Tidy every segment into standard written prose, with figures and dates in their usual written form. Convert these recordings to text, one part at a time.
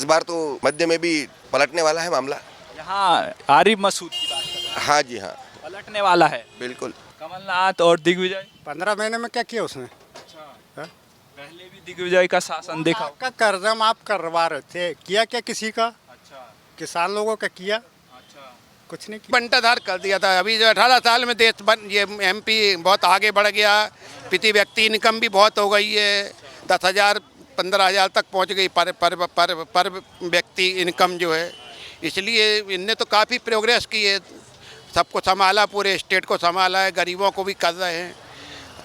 इस बार तो मध्य में भी पलटने वाला है मामला। यहाँ आरिफ मसूद की बात कर रहे हैं, हाँ जी हाँ, पलटने वाला है। बिल्कुल। कमलनाथ और दिग्विजय। 15 महीने में क्या किया उसने? अच्छा, हाँ? पहले भी दिग्विजय का शासन देखा होगा। आपका कर्जा माफ करवा रहे थे, किया क्या किसी का? अच्छा किसान लोगों का किया? अच्छा। कुछ नहीं किया। बंटाधार कर दिया था। अभी जो 18 साल में देश ये एमपी बहुत आगे बढ़ गया। प्रति व्यक्ति इनकम भी बहुत हो गई है, 10,000 15,000 तक पहुंच गई पर व्यक्ति इनकम जो है। इसलिए इनने तो काफ़ी प्रोग्रेस की है, सबको संभाला, पूरे स्टेट को संभाला है, गरीबों को भी कर रहे हैं,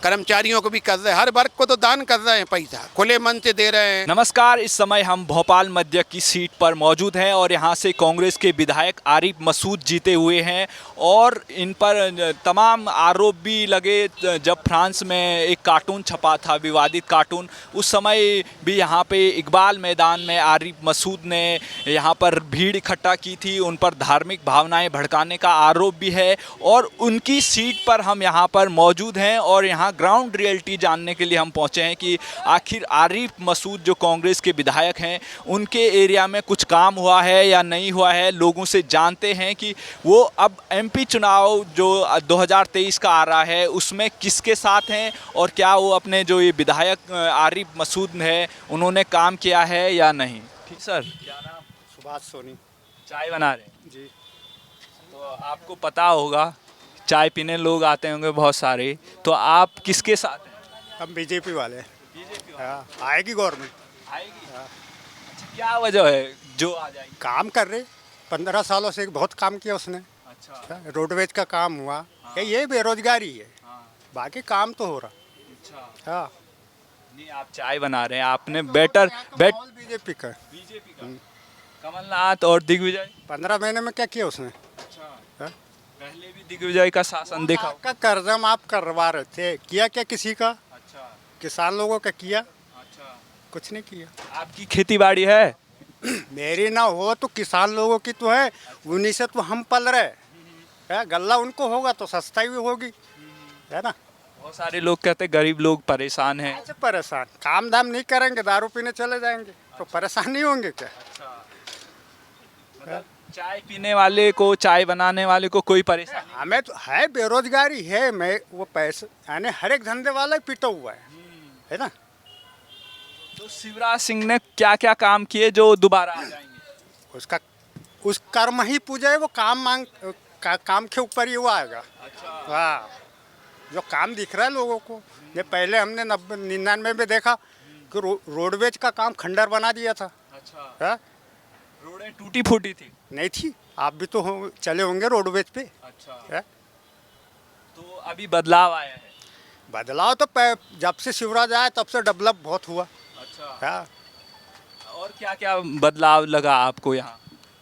कर्मचारियों को भी कर रहे हैं, हर वर्ग को तो दान कर रहे हैं, पैसा खुले मन से दे रहे हैं। नमस्कार, इस समय हम भोपाल मध्य की सीट पर मौजूद हैं और यहाँ से कांग्रेस के विधायक आरिफ मसूद जीते हुए हैं और इन पर तमाम आरोप भी लगे। जब फ्रांस में एक कार्टून छपा था, विवादित कार्टून, उस समय भी यहाँ पे इकबाल मैदान में आरिफ मसूद ने यहाँ पर भीड़ इकट्ठा की थी, उन पर धार्मिक भावनाएं भड़काने का आरोप भी है और उनकी सीट पर हम यहाँ पर मौजूद हैं और यहाँ ग्राउंड रियलिटी जानने के लिए हम पहुंचे हैं कि आखिर आरिफ मसूद जो कांग्रेस के विधायक हैं उनके एरिया में कुछ काम हुआ है या नहीं हुआ है। लोगों से जानते हैं कि वो अब एमपी चुनाव जो 2023 का आ रहा है उसमें किसके साथ हैं और क्या वो अपने जो ये विधायक आरिफ मसूद है उन्होंने काम किया है या नहीं। ठीक सर, क्या नाम? सुभाष सोनी। चाय बना रहे हैं जी। तो आपको पता होगा चाय पीने लोग आते होंगे बहुत सारे, तो आप किसके साथ हैं? हम बीजेपी वाले हैं। बीजेपी हाँ, आएगी गवर्नमेंट। आएगी। अच्छा, क्या वजह है जो आ जाएगी? काम कर रहे, 15 सालों से बहुत काम किया उसने। अच्छा रोडवेज का काम हुआ। ये बेरोजगारी है, हाँ। बाकी काम तो हो रहा। अच्छा, हाँ, नहीं आप चाय बना रहे हैं, आपने बेटर बीजेपी का। बीजेपी का कमलनाथ और दिग्विजय। 15 महीने में क्या किया उसने? अच्छा, हाँ? पहले भी दिग्विजय का शासन देखा होगा। आपका कर्जा माफ करवा रहे थे, किया क्या किसी का? अच्छा किसान लोगों का किया? अच्छा। कुछ नहीं किया। आपकी खेती बाड़ी है? मेरी ना हो तो किसान लोगों की तो है, उन्हीं से तो हम पल रहे है। गल्ला उनको होगा तो सस्ताई भी होगी, है ना। बहुत सारे लोग कहते हैं गरीब लोग परेशान हैं। ऐसे परेशान, काम धाम नहीं करेंगे, दारू पीने चले जाएंगे तो परेशान नहीं होंगे क्या? मतलब चाय पीने वाले को, चाय बनाने वाले को कोई परेशानी नहीं? हमें तो है, बेरोजगारी है। मैं वो पैसे यानी हर एक धंधे वाला ही पिटा हुआ है ना। तो शिवराज सिंह ने क्या क्या काम किए जो दोबारा आ जाएंगे? उसका उस कर्म ही पूजा है, वो काम के ऊपर ही वो आएगा। अच्छा। हाँ, जो काम दिख रहा है लोगों को। ये पहले हमने 99 में देखा कि रोडवेज का काम खंडर बना दिया था। अच्छा, है? रोडें टूटी फूटी थी? नहीं थी। आप भी तो चले होंगे रोडवेज पे। अच्छा। है? तो अभी बदलाव आया है? बदलाव तो जब से शिवराज आया तब से डेवलप बहुत हुआ। अच्छा। हाँ, और क्या क्या बदलाव लगा आपको यहाँ?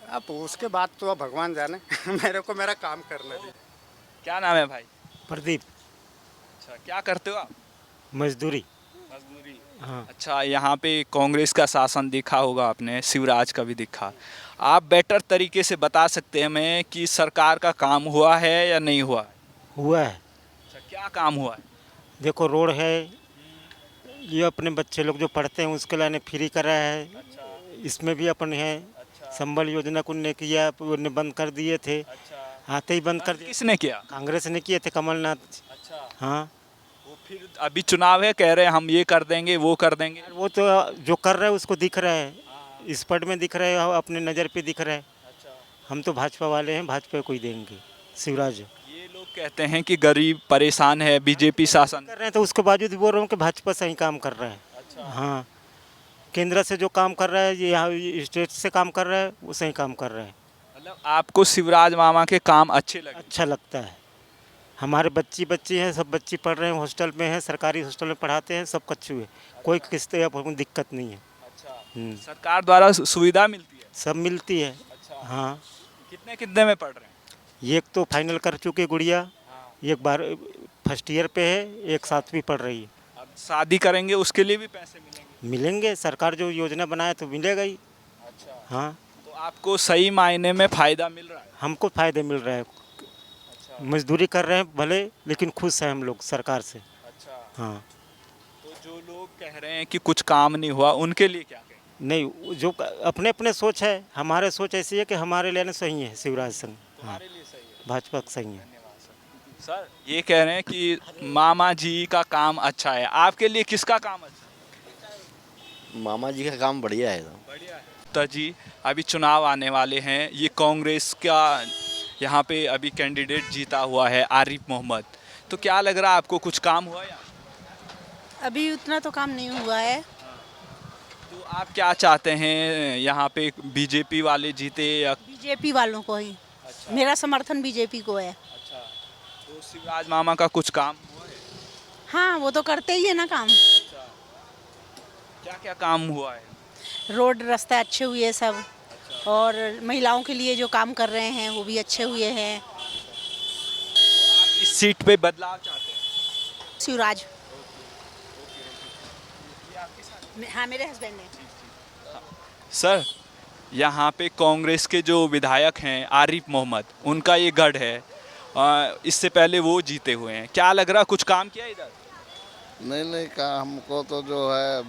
अब उसके बाद तो अब भगवान जाने। मेरे को मेरा काम करने दी। क्या नाम है भाई? प्रदीप। अच्छा, क्या करते हो आप? मजदूरी। मजदूरी। हाँ। अच्छा, यहाँ पे कांग्रेस का शासन देखा होगा आपने, शिवराज का भी देखा। आप बेटर तरीके से बता सकते हैं हमें कि सरकार का काम हुआ है या नहीं हुआ है? हुआ है। अच्छा, क्या काम हुआ है? देखो रोड है, ये अपने बच्चे लोग जो पढ़ते हैं उसके लिए फ्री करा है। अच्छा। इसमें भी अपन है। अच्छा। संबल योजना को ने किया, उन्हें बंद कर दिए थे। अच्छा, आते ही बंद कर दिए। किसने किया? कांग्रेस ने किए थे, कमलनाथ। अच्छा। हाँ, वो फिर अभी चुनाव है, कह रहे हैं हम ये कर देंगे वो कर देंगे। वो तो जो कर रहा है उसको दिख रहा है, स्पॉट में दिख रहा है, अपने नज़र पे दिख रहा है। अच्छा। हम तो भाजपा वाले हैं, भाजपा को ही देंगे शिवराज। ये लोग कहते हैं कि गरीब परेशान है, बीजेपी शासन कर रहे हैं तो उसके बावजूद भी बोल रहा हूँ कि भाजपा सही काम कर रहा है। अच्छा। हाँ, केंद्र से जो काम कर रहा है, ये यहाँ स्टेट से काम कर रहा है, वो सही काम कर रहा है। मतलब आपको शिवराज मामा के काम अच्छे लगे? अच्छा लगता है। हमारे बच्ची हैं, सब बच्ची पढ़ रहे हैं, हॉस्टल में हैं, सरकारी हॉस्टल में पढ़ाते हैं, सब कच्चू है, कोई किस्त या कोई दिक्कत नहीं है। अच्छा, सरकार द्वारा सुविधा मिलती है? सब मिलती है। अच्छा। हाँ, कितने कितने में पढ़ रहे हैं? एक तो फाइनल कर चुके गुड़िया, हाँ। एक बार फर्स्ट ईयर पे है, एक 7वीं पढ़ रही है। अब शादी करेंगे उसके लिए भी पैसे मिलेंगे? मिलेंगे, सरकार जो योजना बनाए तो मिलेगा ही। अच्छा। हाँ, तो आपको सही मायने में फायदा मिल रहा है? हमको फ़ायदे मिल रहा है। अच्छा। मजदूरी कर रहे हैं भले, लेकिन खुश हैं हम लोग सरकार से। अच्छा, हाँ, तो जो लोग कह रहे हैं कि कुछ काम नहीं हुआ उनके लिए क्या कहें? नहीं, जो अपने अपने सोच है, हमारे सोच ऐसी है कि हमारे लिए सही है शिवराज सिंह। हाँ, भाजपा सही है। सर ये कह रहे हैं कि मामा जी का काम अच्छा है, आपके लिए किसका काम अच्छा है? मामा जी का काम बढ़िया है। तो जी अभी चुनाव आने वाले हैं, ये कांग्रेस का यहाँ पे अभी कैंडिडेट जीता हुआ है आरिफ मोहम्मद, तो क्या लग रहा है आपको, कुछ काम हुआ या? अभी उतना तो काम नहीं हुआ है। तो आप क्या चाहते हैं, यहाँ पे बीजेपी वाले जीते या? बीजेपी वालों को ही। मेरा समर्थन बीजेपी को है। अच्छा, तो शिवराज मामा का कुछ काम हुआ है? हाँ, वो तो करते ही है ना काम। क्या क्या काम हुआ है? रोड रास्ते अच्छे हुए सब, और महिलाओं के लिए जो काम कर रहे हैं वो भी अच्छे हुए हैं। आप इस सीट पे बदलाव चाहते हैं? शिवराज। हाँ, मेरे हस्बैंड ने। सर यहाँ पे कांग्रेस के जो विधायक हैं आरिफ मोहम्मद, उनका ये गढ़ है, इससे पहले वो जीते हुए हैं, क्या लग रहा कुछ काम किया इधर? नहीं का हमको तो जो है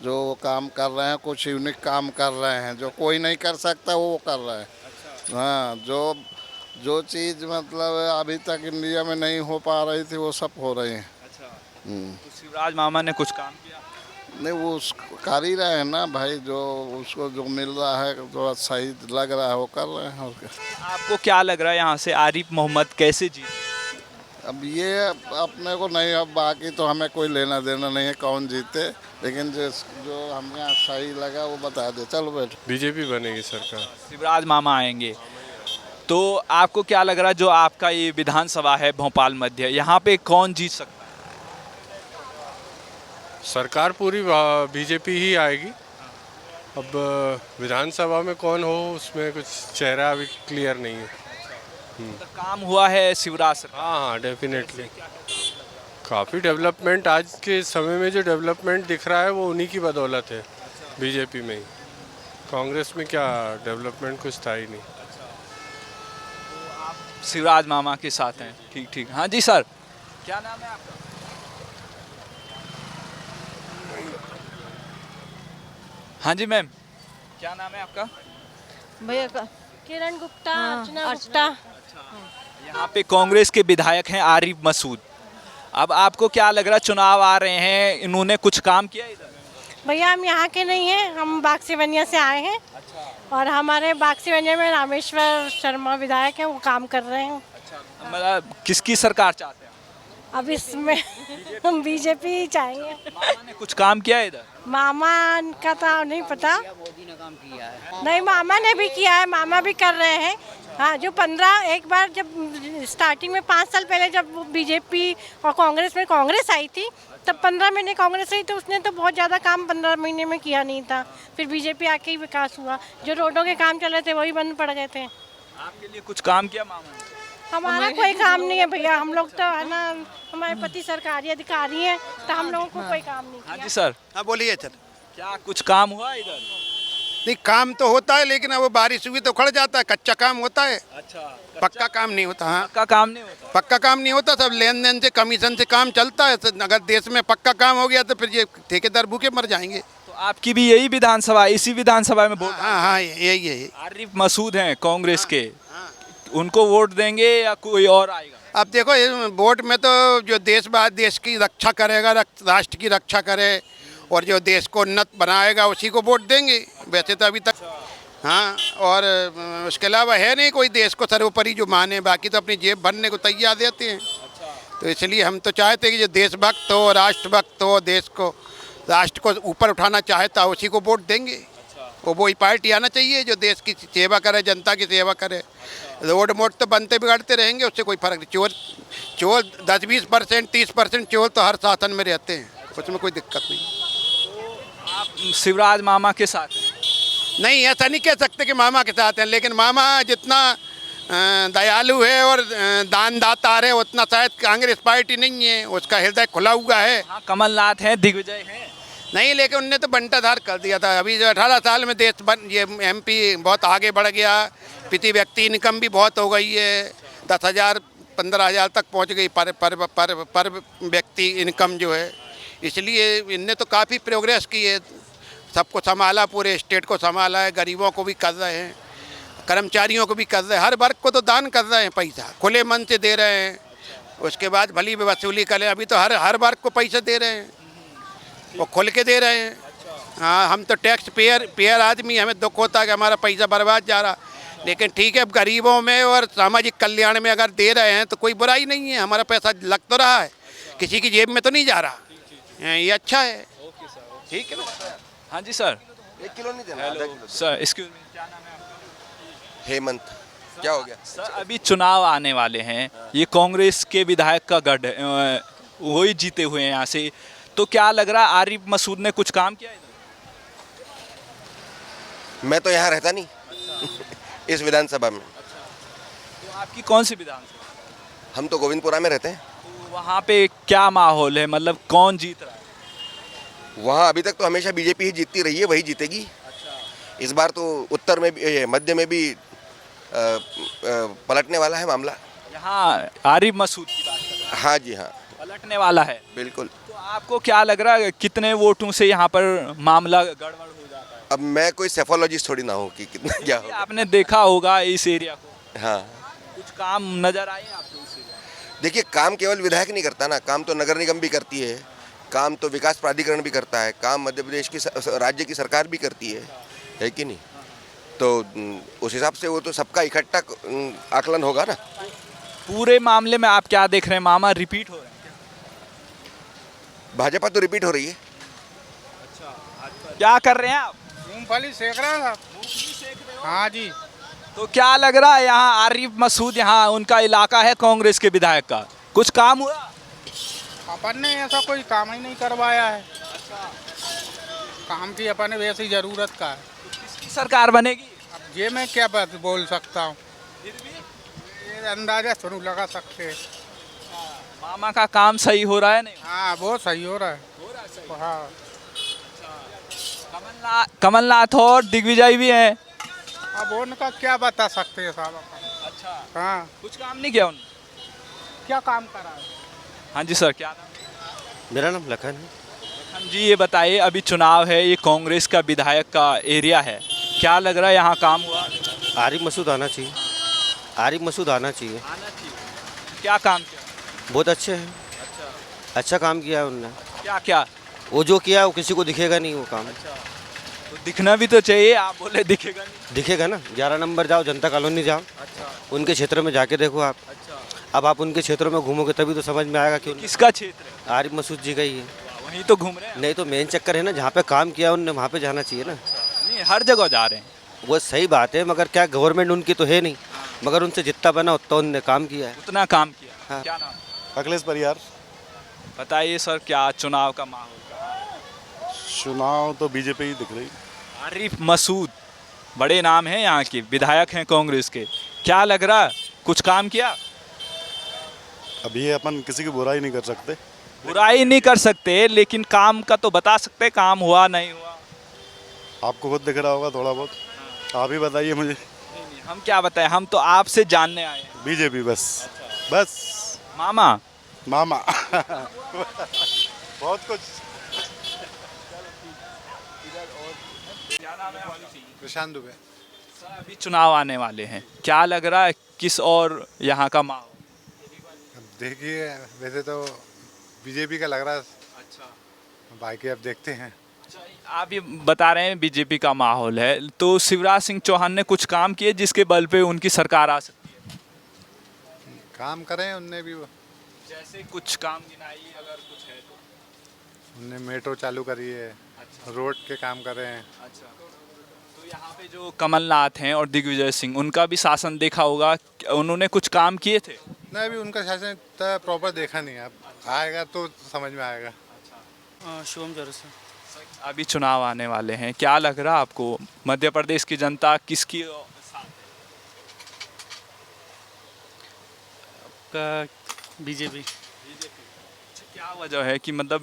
जो काम कर रहे हैं कुछ यूनिक काम कर रहे हैं, जो कोई नहीं कर सकता वो कर रहे हैं। हाँ, जो चीज़ मतलब अभी तक इंडिया में नहीं हो पा रही थी वो सब हो रही है। तो शिवराज मामा ने कुछ काम किया? नहीं, वो कर ही रहे हैं ना भाई, जो उसको जो मिल रहा है थोड़ा सही लग रहा है वो कर रहे हैं। और क्या आपको क्या लग रहा है यहाँ से आरिफ मोहम्मद कैसे जीते? अब ये अपने को नहीं, अब बाकी तो हमें कोई लेना देना नहीं है कौन जीते, लेकिन जो हमें यहाँ सही लगा वो बता दे। चलो बैठ। बीजेपी बनेगी सरकार, शिवराज मामा आएंगे। तो आपको क्या लग रहा है, जो आपका ये विधानसभा है भोपाल मध्य, यहाँ पे कौन जीत सकता है? सरकार पूरी बीजेपी ही आएगी। अब विधानसभा में कौन हो उसमें कुछ चेहरा अभी क्लियर नहीं है। तो काम हुआ है शिवराज सरकार? हाँ डेफिनेटली काफ़ी डेवलपमेंट, आज के समय में जो डेवलपमेंट दिख रहा है वो उन्हीं की बदौलत है, बीजेपी में ही। कांग्रेस में क्या डेवलपमेंट कुछ था ही नहीं। शिवराज मामा के साथ हैं, ठीक ठीक। हाँ जी सर, क्या नाम है आपका? हाँ जी मैम, क्या नाम है आपका? भैया का किरण गुप्ता, अर्चना। यहाँ पे कांग्रेस के विधायक हैं आरिफ मसूद। अब आपको क्या लग रहा है, चुनाव आ रहे हैं, इन्होंने कुछ काम किया इधर? भैया हम यहाँ के नहीं हैं, हम बागसीवनिया से आए हैं। और हमारे बागसीवनिया में रामेश्वर शर्मा विधायक हैं, वो काम कर रहे हैं। मतलब किसकी सरकार चाहते हैं? अब इसमें हम बीजेपी ही चाहेंगे। मामा ने कुछ काम किया है इधर? मामा का तो नहीं पता। मोदी ने काम किया है। नहीं, मामा ने भी किया है, मामा भी कर रहे हैं। हाँ, जो 15 एक बार जब स्टार्टिंग में 5 साल पहले जब बीजेपी और कांग्रेस में कांग्रेस आई थी, तब 15 महीने कांग्रेस आई, तो उसने तो बहुत ज़्यादा काम 15 महीने में किया नहीं था। फिर बीजेपी आके ही विकास हुआ, जो रोडों के काम चल रहे थे वही बंद पड़ गए थे। आपके लिए कुछ काम किया मामा ने? हमारा कोई काम नहीं है भैया, हम लोग तो है ना, हमारे पति सरकारी अधिकारी हैं, तो हम लोगों को कोई काम नहीं हाँ किया। जी सर, हाँ बोलिए सर। क्या कुछ काम हुआ इधर? नहीं, काम तो होता है, लेकिन अब वो बारिश हुई तो खड़ जाता है, कच्चा काम होता है। अच्छा, पक्का काम नहीं होता। हाँ, पक्का काम नहीं होता। पक्का काम नहीं होता, सब लेन देन से कमीशन से काम चलता है। तो अगर देश में पक्का काम हो गया तो फिर ये ठेकेदार भूखे मर जाएंगे। तो आपकी भी यही विधानसभा, इसी विधानसभा में वोट? हाँ हाँ, यही है। आरिफ मसूद हैं कांग्रेस के, उनको वोट देंगे या कोई और आएगा? अब देखो, वोट में तो जो देश की रक्षा करेगा, राष्ट्र की रक्षा करे और जो देश को उन्नत बनाएगा उसी को वोट देंगे। वैसे तो अभी तक हाँ, और उसके अलावा है नहीं कोई देश को सर्वोपरि जो माने, बाकी तो अपनी जेब भरने को तैयार रहते हैं। तो इसलिए हम तो चाहते हैं कि जो देशभक्त हो, राष्ट्रभक्त हो, देश को राष्ट्र को ऊपर उठाना चाहता है उसी को वोट देंगे। वही पार्टी आना चाहिए जो देश की सेवा करे, जनता की सेवा करे। रोड मोड तो बनते बिगड़ते रहेंगे, उससे कोई फर्क नहीं। चोर 10-20%, 30% चोर तो हर शासन में रहते हैं, उसमें कोई दिक्कत नहीं। आप शिवराज मामा के साथ हैं? नहीं, ऐसा नहीं कह सकते कि मामा के साथ हैं, लेकिन मामा जितना दयालु है और दानदाता है उतना शायद कांग्रेस पार्टी नहीं है, उसका हृदय खुला हुआ है। हाँ, कमलनाथ हैं, दिग्विजय हैं। नहीं, लेकिन उनने तो बंटाधार कर दिया था। अभी जो 18 साल में देश ये MP बहुत आगे बढ़ गया, प्रति व्यक्ति इनकम भी बहुत हो गई है, 10,000 15,000 तक पहुंच गई पर व्यक्ति इनकम जो है। इसलिए इनने तो काफ़ी प्रोग्रेस की है। सबको संभाला, पूरे स्टेट को संभाला है, गरीबों को भी कर रहे हैं, कर्मचारियों को भी कर रहे हैं, हर वर्ग को तो दान कर रहे हैं, पैसा खुले मन से दे रहे हैं। उसके बाद भली भी वसूली करें, अभी तो हर वर्ग को पैसे दे रहे हैं, वो खुल के दे रहे हैं। हाँ, हम तो टैक्स पेयर आदमी, हमें दुख होता है कि हमारा पैसा बर्बाद जा रहा, लेकिन ठीक है, गरीबों में और सामाजिक कल्याण में अगर दे रहे हैं तो कोई बुराई नहीं है, हमारा पैसा लग तो रहा है, किसी की जेब में तो नहीं जा रहा, ये अच्छा है। ठीक है ना। हाँ जी सर। 1 किलो नहीं देना, आधा किलो। सर एक्सक्यूज मी, क्या नाम है आपका? हेमंत। क्या हो गया? सर अभी चुनाव आने वाले हैं, ये कांग्रेस के विधायक का गढ़ है, वही जीते हुए हैं यहाँ से, तो क्या लग रहा है आरिफ मसूद ने कुछ काम किया इधर? मैं तो यहाँ रहता नहीं इस विधानसभा में। तो आपकी कौन सी विधानसभा? हम तो गोविंदपुरा में रहते हैं। तो वहाँ पे क्या माहौल है, मतलब कौन जीत रहा है? वहाँ अभी तक तो हमेशा बीजेपी ही जीतती रही है, वही जीतेगी। इस बार तो उत्तर में भी, मध्य में भी पलटने वाला है मामला। यहाँ आरिफ मसूद की बात कर रहे हैं। हाँ जी हाँ, पलटने वाला है बिल्कुल। तो आपको क्या लग रहा है कितने वोटों से यहाँ पर मामला गड़बड़ हो जाता है? अब मैं कोई सेफोलॉजिस्ट थोड़ी ना हूँ कि कितना क्या ये हो। आपने देखा होगा इस एरिया को, हाँ, कुछ काम नजर आए आपको इस एरिया में? देखिए, काम केवल विधायक नहीं करता ना, काम तो नगर निगम भी करती है, काम तो विकास प्राधिकरण भी करता है, काम मध्य प्रदेश की राज्य की सरकार भी करती है कि नहीं? तो उस हिसाब से वो तो सबका इकट्ठा आकलन होगा ना। पूरे मामले में आप क्या देख रहे हैं, मामा रिपीट हो रहे हैं? भाजपा तो रिपीट हो रही है। क्या कर रहे हैं आप? मूंगफली सेक रहा था। हाँ जी। तो क्या लग रहा है यहाँ आरिफ मसूद, यहाँ उनका इलाका है कांग्रेस के विधायक का, कुछ काम हुआ? अपन ने ऐसा कोई काम ही नहीं करवाया है। काम की अपन ने वैसी ज़रूरत का है। किसकी सरकार बनेगी? अब ये मैं क्या बात बोल सकता हूँ, ये अंदाजा थोड़ा लगा सकते हैं। मामा का काम सही हो रहा है नहीं? हाँ, बहुत सही हो रहा है। हाँ, कमलनाथ और दिग्विजय भी हैं। अब उनका क्या बता सकते हैं साहब अपन। अच्छा, हाँ, कुछ काम नहीं किया उन्होंने? क्या काम करा है? हाँ जी सर, क्या नाम है? मेरा नाम लखन है। हम जी ये बताइए, अभी चुनाव है, ये कांग्रेस का विधायक का एरिया है, क्या लग रहा है यहाँ काम हुआ? आरिफ मसूद आना चाहिए, आरिफ मसूद आना चाहिए। आना चाहिए। क्या काम किया? बहुत अच्छे हैं, अच्छा काम किया है उनने। क्या क्या? वो जो किया वो किसी को दिखेगा नहीं वो काम। तो दिखना भी तो चाहिए, आप बोले दिखेगा नहीं। दिखेगा ना, 11 नंबर जाओ, जनता कॉलोनी जाओ, उनके क्षेत्र में जाके देखो आप। अब आप उनके क्षेत्रों में घूमोगे तभी तो समझ में आएगा कि किसका क्षेत्र है? आरिफ मसूद जी का ही है। वहीं तो घूम रहे हैं। नहीं तो मेन चक्कर है ना, जहाँ पे काम किया उनने वहाँ पे जाना चाहिए ना। नहीं, हर जगह जा रहे हैं। वो सही बात है, मगर क्या गवर्नमेंट उनकी तो है नहीं, मगर उनसे जितना बना उतना उनने काम किया है। उतना काम किया। हाँ। क्या नाम? अखिलेश परियार। बताइए सर, क्या चुनाव का माहौल? चुनाव तो बीजेपी ही दिख रही। आरिफ मसूद बड़े नाम हैं, यहाँ के विधायक हैं कांग्रेस के, क्या लग रहा है कुछ काम किया? अब ये अपन किसी की बुराई नहीं कर सकते। बुराई नहीं कर सकते, लेकिन काम का तो बता सकते, काम हुआ नहीं हुआ। आपको खुद दिख रहा होगा थोड़ा बहुत, आप ही बताइए मुझे। नहीं, हम क्या बताएं, हम तो आपसे जानने आए हैं। बीजेपी बस, बस मामा मामा बहुत कुछ। क्या नाम है? प्रशांत दुबे। सर अभी चुनाव आने वाले हैं, क्या लग रहा है किस और यहाँ का माहौल? देखिए, वैसे तो बीजेपी का लग रहा है। अच्छा, बाकी अब देखते हैं। आप ये बता रहे हैं बीजेपी का माहौल है, तो शिवराज सिंह चौहान ने कुछ काम किए जिसके बल पे उनकी सरकार आ सकती है? काम करें उनने भी, जैसे कुछ काम गिनाइए अगर कुछ है तो। उनने मेट्रो चालू करी है। अच्छा। रोड के काम कर रहे हैं। अच्छा, तो यहाँ पे जो कमलनाथ हैं और दिग्विजय सिंह, उनका भी शासन देखा होगा, उन्होंने कुछ काम किए थे? नहीं, अभी उनका शासन प्रॉपर देखा नहीं है, अब आएगा तो समझ में आएगा। शुभम चौरसिया। अभी चुनाव आने वाले हैं, क्या लग रहा है आपको मध्य प्रदेश की जनता किसकी साथ का? बीजेपी। क्या वजह है कि मतलब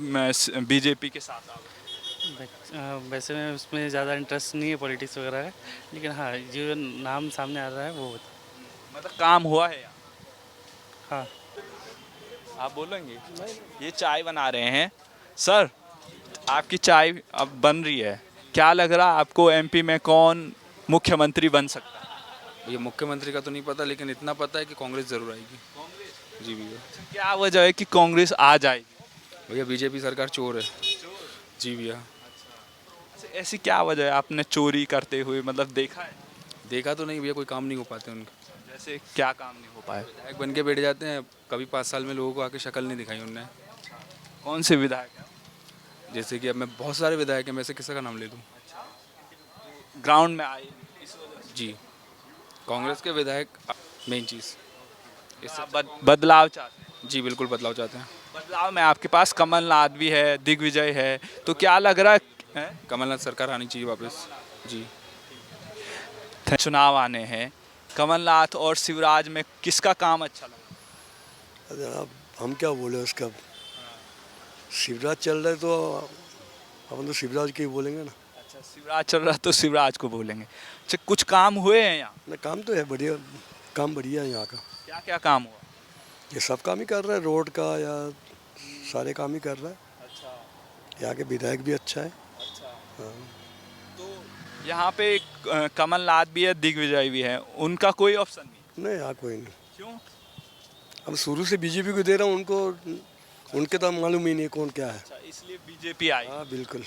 बीजेपी के साथ आ गए? वैसे में उसमें ज़्यादा इंटरेस्ट नहीं है पॉलिटिक्स वगैरह है, लेकिन हाँ जो नाम सामने आ रहा है वो मतलब काम हुआ है यहाँ? हाँ। आप बोलेंगे? ये चाय बना रहे हैं सर, आपकी चाय अब बन रही है, क्या लग रहा है आपको एमपी में कौन मुख्यमंत्री बन सकता है? ये मुख्यमंत्री का तो नहीं पता, लेकिन इतना पता है कि कांग्रेस जरूर आएगी। जी भैया। क्या वजह है कि कांग्रेस आ जाएगी? भैया बीजेपी सरकार चोर है। जी भैया। ऐसी क्या वजह है, आपने चोरी करते हुए मतलब देखा है? देखा तो नहीं भैया, कोई काम नहीं हो पाते उनके। जैसे क्या काम नहीं हो पाया? विधायक बन के बैठ जाते हैं, कभी 5 साल में लोगों को आके शक्ल नहीं दिखाई उनने। कौन से विधायक हैं? जैसे कि अब मैं बहुत सारे विधायक हैं, मैं से किसी का नाम ले दूँ? ग्राउंड में आए इस वजह से? जी, कांग्रेस के विधायक मेन चीज़। बदलाव चाहते हैं? जी बिल्कुल बदलाव चाहते हैं। बदलाव में आपके पास कमलनाथ भी है, दिग्विजय है, तो क्या लग रहा है? कमलनाथ सरकार आनी चाहिए वापस। जी। चुनाव आने हैं, कमलनाथ और शिवराज में किसका काम अच्छा लगा? अरे अब हम क्या बोले उसका, शिवराज चल रहा है तो अपन तो शिवराज के ही बोलेंगे ना। अच्छा, शिवराज चल रहा तो शिवराज को बोलेंगे। अच्छा, कुछ काम हुए हैं यहाँ? ना काम तो है बढ़िया, काम बढ़िया है यहाँ का। क्या क्या काम हुआ? ये सब काम ही कर रहा है, रोड का या सारे काम ही कर रहा है। अच्छा। यहाँ के विधायक भी अच्छा है। अच्छा। हाँ। तो यहाँ पे कमलनाथ भी है, दिग्विजय भी है, उनका कोई ऑप्शन नहीं? नहीं, यहाँ कोई नहीं। क्यों? अब शुरू से बीजेपी को दे रहा हूँ, उनको उनके तो मालूम ही नहीं कौन क्या है। अच्छा, इसलिए बीजेपी आई। हाँ बिल्कुल।